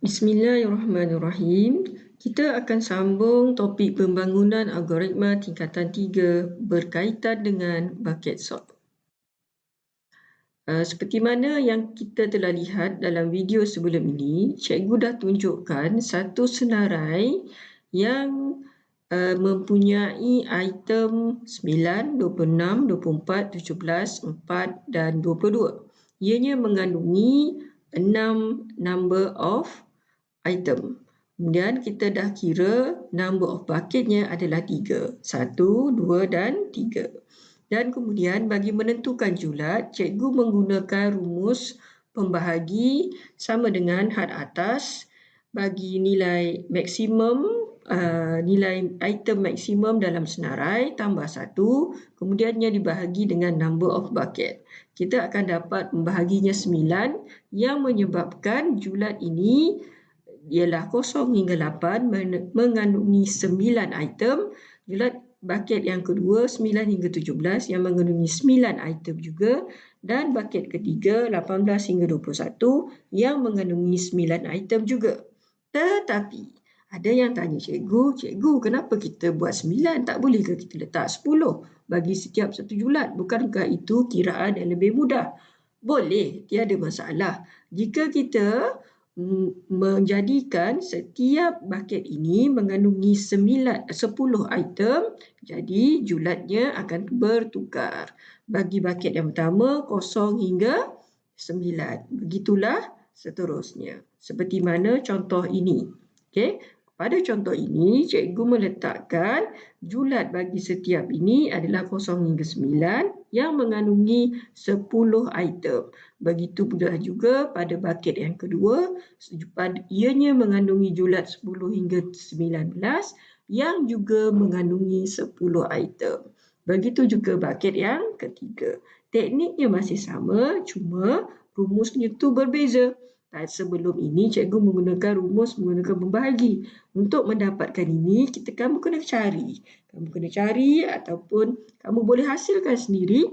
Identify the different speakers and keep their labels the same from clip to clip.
Speaker 1: Bismillahirrahmanirrahim. Kita akan sambung topik pembangunan algoritma tingkatan 3 berkaitan dengan bucket sort. Seperti mana yang kita telah lihat dalam video sebelum ini, cikgu dah tunjukkan satu senarai yang mempunyai item 9, 26, 24, 17, 4 dan 22. Ianya mengandungi 6 number of item. Kemudian kita dah kira number of bucketnya adalah 3. 1, 2 dan 3. Dan kemudian bagi menentukan julat, cikgu menggunakan rumus pembahagi sama dengan had atas bagi nilai maksimum, nilai item maksimum dalam senarai tambah 1, kemudiannya dibahagi dengan number of bucket. Kita akan dapat membahaginya 9 yang menyebabkan julat ini ialah 0 hingga 8 mengandungi 9 item. Julat bucket yang kedua 9 hingga 17 yang mengandungi 9 item juga, dan bucket ketiga 18 hingga 21 yang mengandungi 9 item juga. Tetapi ada yang tanya cikgu, kenapa kita buat 9? Tak bolehkah kita letak 10 bagi setiap satu julat? Bukankah itu kiraan yang lebih mudah? Boleh, tiada masalah. Jika kita menjadikan setiap bucket ini mengandungi 10 item, jadi julatnya akan bertukar. Bagi bucket yang pertama 0 hingga 9. Begitulah seterusnya. Seperti mana contoh ini. Okey, pada contoh ini cikgu meletakkan julat bagi setiap ini adalah 0 hingga 9 yang mengandungi 10 item. Begitu pula juga pada bucket yang kedua, ianya mengandungi julat 10 hingga 19 yang juga mengandungi 10 item. Begitu juga bucket yang ketiga. Tekniknya masih sama, cuma rumusnya tu berbeza. Sebelum ini cikgu menggunakan pembahagi. Untuk mendapatkan ini, kamu kena cari. Kamu kena cari ataupun kamu boleh hasilkan sendiri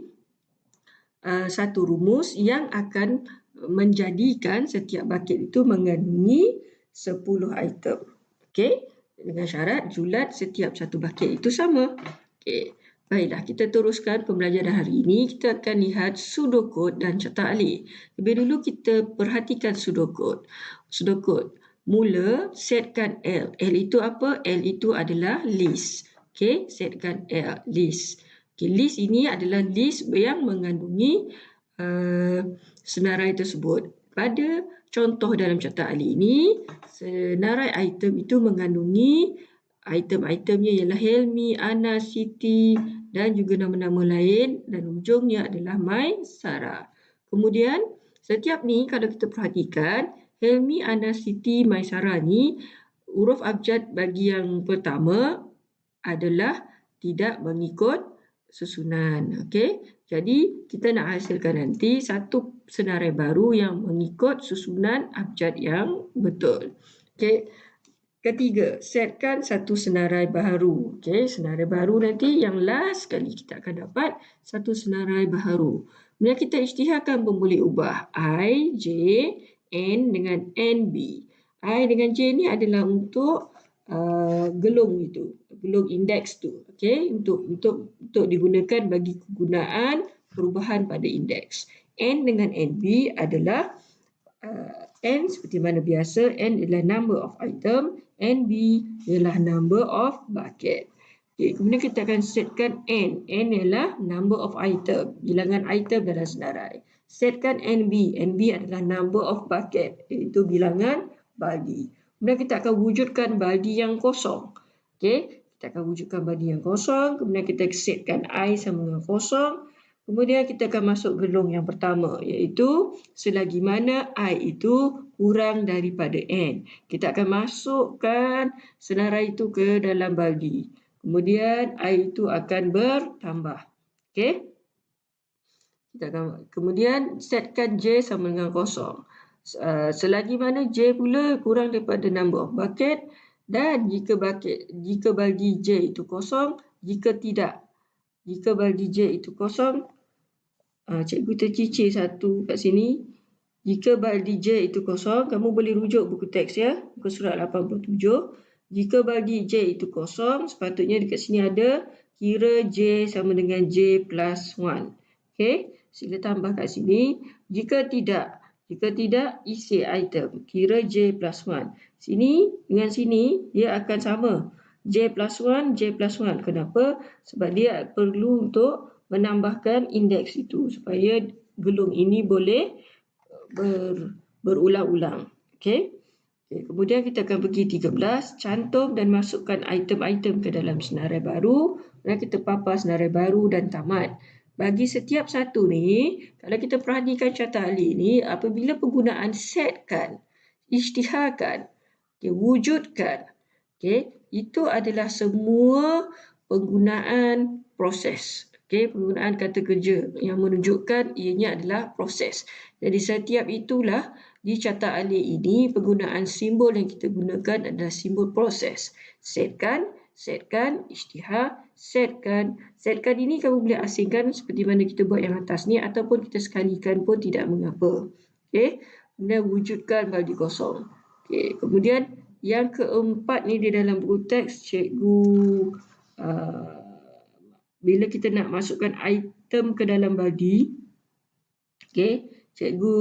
Speaker 1: satu rumus yang akan menjadikan setiap bucket itu mengandungi 10 item. Okey, dengan syarat julat setiap satu bucket itu sama. Okey, baiklah, kita teruskan pembelajaran hari ini. Kita akan lihat pseudocode dan cetak alih. Lebih dulu kita perhatikan pseudocode. Pseudocode, mula setkan L. L itu apa? L itu adalah list. Okey, setkan L, list. Okay, list ini adalah list yang mengandungi senarai tersebut. Pada contoh dalam cetak alih ini, senarai item itu mengandungi item-itemnya ialah Helmi, Ana, Siti dan juga nama-nama lain, dan ujungnya adalah My Sarah. Kemudian setiap ni kalau kita perhatikan, Helmi, Ana, Siti, My Sarah ni huruf abjad bagi yang pertama adalah tidak mengikut susunan. Okey, jadi kita nak hasilkan nanti satu senarai baru yang mengikut susunan abjad yang betul. Okey, ketiga, setkan satu senarai baru. Okey, senarai baru nanti yang last sekali kita akan dapat satu senarai baru. Kemudian kita isytiharkan pemboleh ubah I, J, N dengan NB. I dengan J ni adalah untuk gelung itu, gelung indeks tu. Okey, untuk digunakan bagi kegunaan perubahan pada indeks. N dengan NB adalah N seperti mana biasa, N adalah number of item, NB ialah number of bucket. Okay, kemudian kita akan setkan N. N ialah number of item, bilangan item dalam senarai. Setkan NB. NB adalah number of bucket, iaitu bilangan baldi. Kemudian kita akan wujudkan baldi yang kosong. Okey, kita akan wujudkan baldi yang kosong. Kemudian kita setkan I sama dengan kosong. Kemudian kita akan masuk gelung yang pertama, iaitu selagi mana I itu kurang daripada N. Kita akan masukkan senarai itu ke dalam baldi. Kemudian I itu akan bertambah. Okey. Kemudian setkan J sama dengan kosong. Selagi mana J pula kurang daripada number of bucket, dan jika baldi J itu kosong, jika baldi J itu kosong, cikgu tercicir satu kat sini. Jika baldi J itu kosong, kamu boleh rujuk buku teks ya, muka surat 87. Jika baldi J itu kosong, sepatutnya dekat sini ada kira J sama dengan J plus 1. Okey, sila tambah kat sini. Jika tidak, isi item kira J plus 1. Sini dengan sini dia akan sama. J plus 1, J plus 1. Kenapa? Sebab dia perlu untuk menambahkan indeks itu supaya gelung ini boleh berulang-ulang. Okey. Kemudian kita akan pergi 13, cantum dan masukkan item-item ke dalam senarai baru. Dan kita papar senarai baru dan tamat. Bagi setiap satu ni, kalau kita perhatikan carta alih ni, apabila penggunaan setkan, isytiharkan, wujudkan, itu adalah semua penggunaan proses. Penggunaan kata kerja yang menunjukkan ianya adalah proses. Jadi setiap itulah di carta alih ini penggunaan simbol yang kita gunakan adalah simbol proses. Setkan, isytihar, setkan. Setkan ini kamu boleh asingkan seperti mana kita buat yang atas ni ataupun kita sekalikan pun tidak mengapa. Kemudian wujudkan baldi kosong. Kemudian yang keempat ni di dalam buku teks cikgu bila kita nak masukkan item ke dalam baldi, cikgu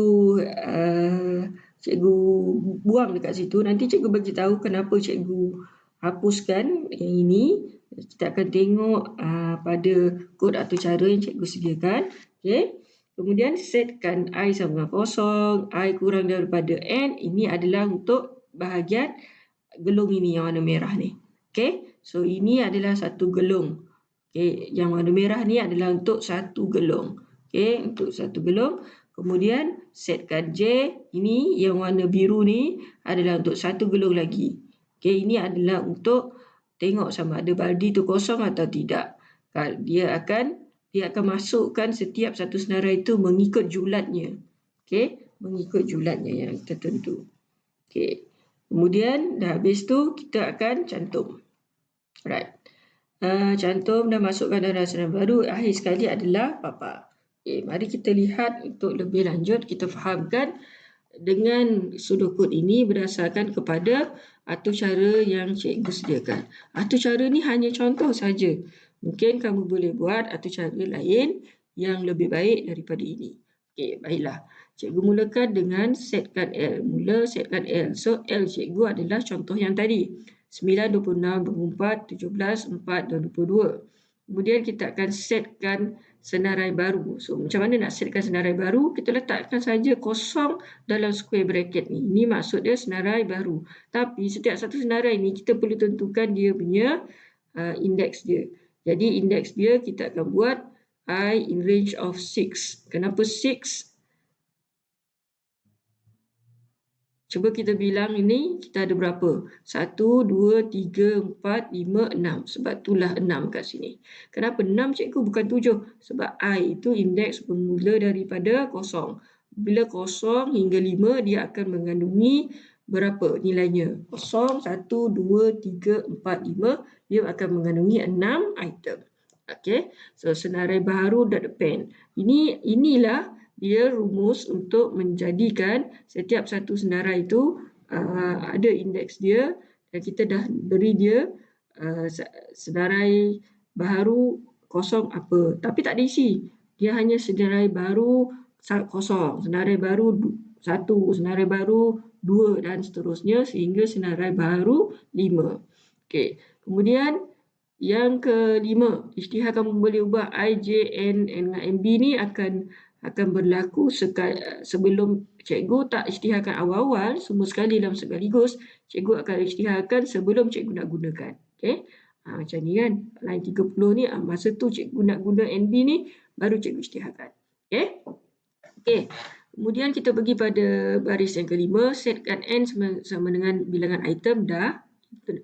Speaker 1: buang dekat situ. Nanti cikgu bagi tahu kenapa cikgu hapuskan yang ini. Kita akan tengok pada kod atau cara yang cikgu sediakan. Kemudian setkan I sama dengan kosong, I kurang daripada N. Ini adalah untuk bahagian gelung ini yang warna merah ni. So ini adalah satu gelung. Yang warna merah ni adalah untuk satu gelung. Untuk satu gelung. Kemudian setkan J, ini yang warna biru ni adalah untuk satu gelung lagi. Ini adalah untuk tengok sama ada baldi tu kosong atau tidak. Dia akan masukkan setiap satu senarai itu mengikut julatnya. Mengikut julatnya yang tertentu. Kemudian dah habis tu kita akan cantum. Right. Cantum dan masukkan dalam senarai baru. Akhir sekali adalah papar. Mari kita lihat untuk lebih lanjut. Kita fahamkan dengan sudoku kod ini berdasarkan kepada atur cara yang cikgu sediakan. Atur cara ni hanya contoh saja. Mungkin kamu boleh buat atur cara lain yang lebih baik daripada ini. Baiklah. Cikgu mulakan dengan setkan L. Mula setkan L. So L cikgu adalah contoh yang tadi. 9, 26, 24, 17, 4 dan 22. Kemudian kita akan setkan senarai baru. So macam mana nak setkan senarai baru? Kita letakkan saja kosong dalam square bracket ni. Ini maksud dia senarai baru. Tapi setiap satu senarai ni kita perlu tentukan dia punya indeks dia. Jadi indeks dia kita akan buat I in range of 6. Kenapa 6? Cuba kita bilang ini, kita ada berapa? 1, 2, 3, 4, 5, 6. Sebab itulah 6 kat sini. Kenapa 6 cikgu bukan 7? Sebab I itu indeks bermula daripada kosong. Bila kosong hingga 5, dia akan mengandungi berapa nilainya? 0, 1, 2, 3, 4, 5. Dia akan mengandungi 6 item. So senarai baru .pen. Inilah dia rumus untuk menjadikan setiap satu senarai itu ada indeks dia dan kita dah beri dia senarai baru kosong apa. Tapi tak diisi. Dia hanya senarai baru kosong, senarai baru 1, senarai baru 2 dan seterusnya sehingga senarai baru 5. Kemudian yang kelima, isytihar kamu boleh ubah I, J, N dengan MB ni akan berlaku sebelum cikgu tak isytiharkan awal-awal, semua sekali dalam sekaligus. Cikgu akan isytiharkan sebelum cikgu nak gunakan. Macam ni kan. Line 30 ni, masa tu cikgu nak guna NB ni, baru cikgu isytiharkan. Kemudian kita pergi pada baris yang kelima. Setkan N sama dengan bilangan item dah.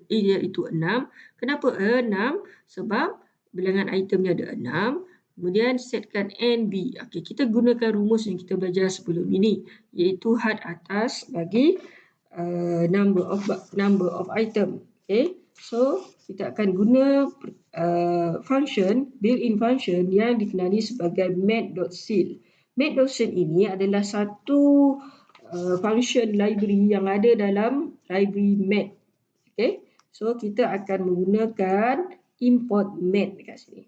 Speaker 1: Iaitu 6. Kenapa 6? Sebab bilangan itemnya ada 6. Kemudian setkan NB. Kita gunakan rumus yang kita belajar sebelum ini, iaitu had atas bagi number of item. So kita akan guna function built-in function yang dikenali sebagai mat.ceil. Math.sil ini adalah satu function library yang ada dalam library Math. Okay. So, kita akan menggunakan import Math dekat sini.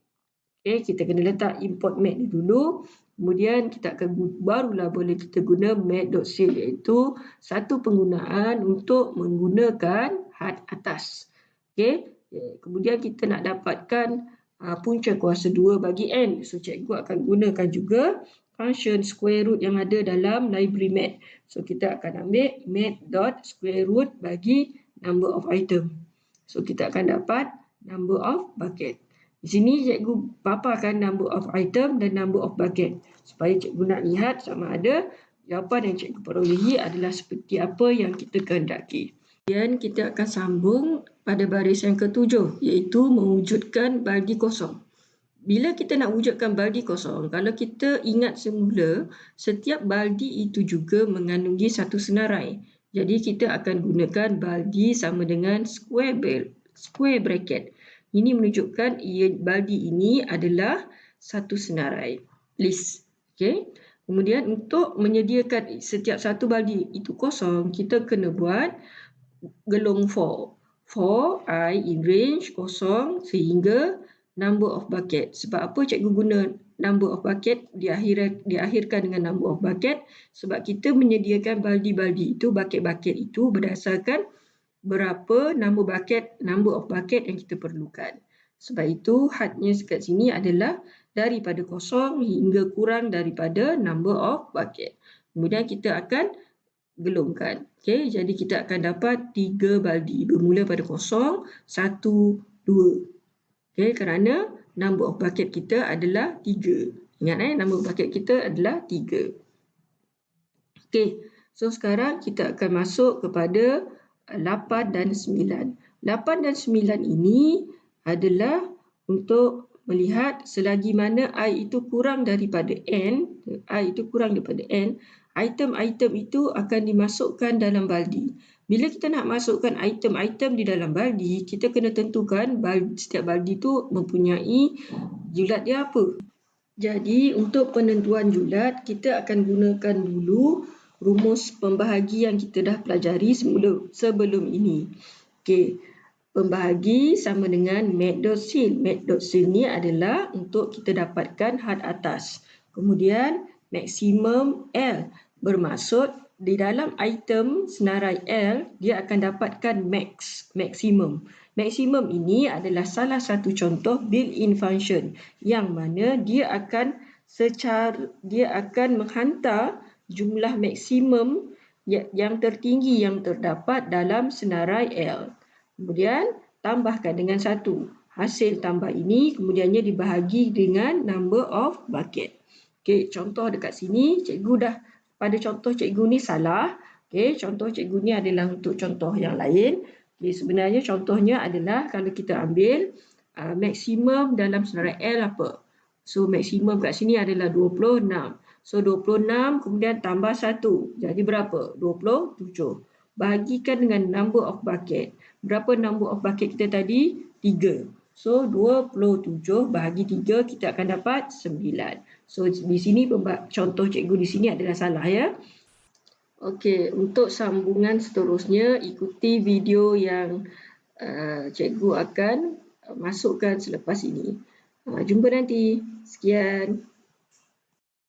Speaker 1: Okay, kita kena letak import Math ni dulu. Kemudian kita akan barulah boleh kita guna Math.sil, iaitu satu penggunaan untuk menggunakan had atas. Okay. Kemudian kita nak dapatkan punca kuasa 2 bagi n. So, cikgu akan gunakan juga function square root yang ada dalam library Math. So, kita akan ambil math.square root bagi number of item. So, kita akan dapat number of bucket. Di sini cikgu paparkan number of item dan number of bucket supaya cikgu nak lihat sama ada jawapan yang cikgu perolehi adalah seperti apa yang kita kehendaki. Kemudian kita akan sambung pada baris yang ke-7, iaitu mewujudkan baldi kosong. Bila kita nak wujudkan baldi kosong, kalau kita ingat semula, setiap baldi itu juga mengandungi satu senarai. Jadi kita akan gunakan baldi sama dengan square bracket. Ini menunjukkan baldi ini adalah satu senarai. List. Okay. Kemudian untuk menyediakan setiap satu baldi itu kosong, kita kena buat gelong for. For I in range kosong sehingga number of bucket. Sebab apa cikgu guna number of bucket diakhirkan dengan number of bucket? Sebab kita menyediakan baldi-baldi itu, bucket-bucket itu berdasarkan berapa number of bucket yang kita perlukan. Sebab itu hadnya dekat sini adalah daripada kosong hingga kurang daripada number of bucket. Kemudian kita akan gelongkan. Okay, jadi kita akan dapat 3 baldi bermula pada kosong, 1, 2. Okay, kerana number of bucket kita adalah 3. Ingat number of bucket kita adalah 3. Okay, so sekarang kita akan masuk kepada 8 dan 9. 8 dan 9 ini adalah untuk melihat selagi mana I itu kurang daripada N, item-item itu akan dimasukkan dalam baldi. Bila kita nak masukkan item-item di dalam baldi, kita kena tentukan setiap baldi itu mempunyai julat dia apa. Jadi untuk penentuan julat, kita akan gunakan dulu rumus pembahagi yang kita dah pelajari sebelum ini. Okey, pembahagi sama dengan math.sil. Math.sil ni adalah untuk kita dapatkan had atas. Kemudian maksimum L bermaksud di dalam item senarai L, dia akan dapatkan maksimum. Maksimum ini adalah salah satu contoh built-in function yang mana dia akan menghantar jumlah maksimum yang tertinggi yang terdapat dalam senarai L. Kemudian tambahkan dengan 1. Hasil tambah ini kemudiannya dibahagi dengan number of bucket. Okey, contoh dekat sini cikgu dah pada contoh cikgu ni salah. Okey, contoh cikgu ni adalah untuk contoh yang lain. Okey, sebenarnya contohnya adalah kalau kita ambil maksimum dalam senarai L apa? So maksimum kat sini adalah 26. So 26 kemudian tambah 1. Jadi berapa? 27. Bahagikan dengan number of bucket. Berapa number of bucket kita tadi? 3. So 27 bahagi 3 kita akan dapat 9. So di sini contoh cikgu di sini adalah salah ya. Okey, untuk sambungan seterusnya ikuti video yang cikgu akan masukkan selepas ini. Jumpa nanti. Sekian.